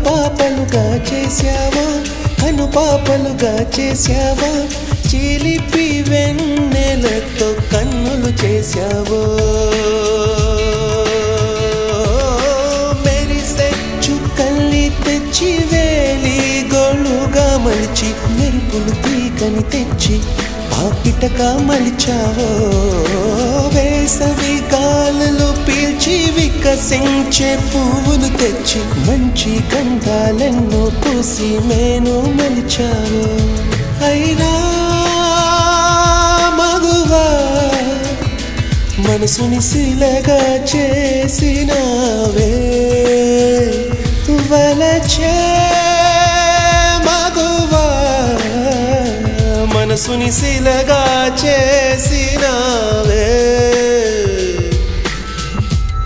పాపలుగా చేశావా, కను పాపలుగా చేశావా, చిలిపి వెన్నెలతో కన్నులు చేశావో. మెరిసే చుక్కల్ని తెచ్చి వేలి గోళ్ళుగా మలిచి, మెరుపులు తీగని తెచ్చి పాపిటగా మలిచావో. వేసవి గాలులు పీల్చి వికసించే పువ్వులు తెచ్చి మంచి గంధాలెన్నో పూసి మేను మలిచావో. అయినా మగువా మనసుని శిలగా చేసినావే, వలచే మగువా మనసుని శిలగా చేసిన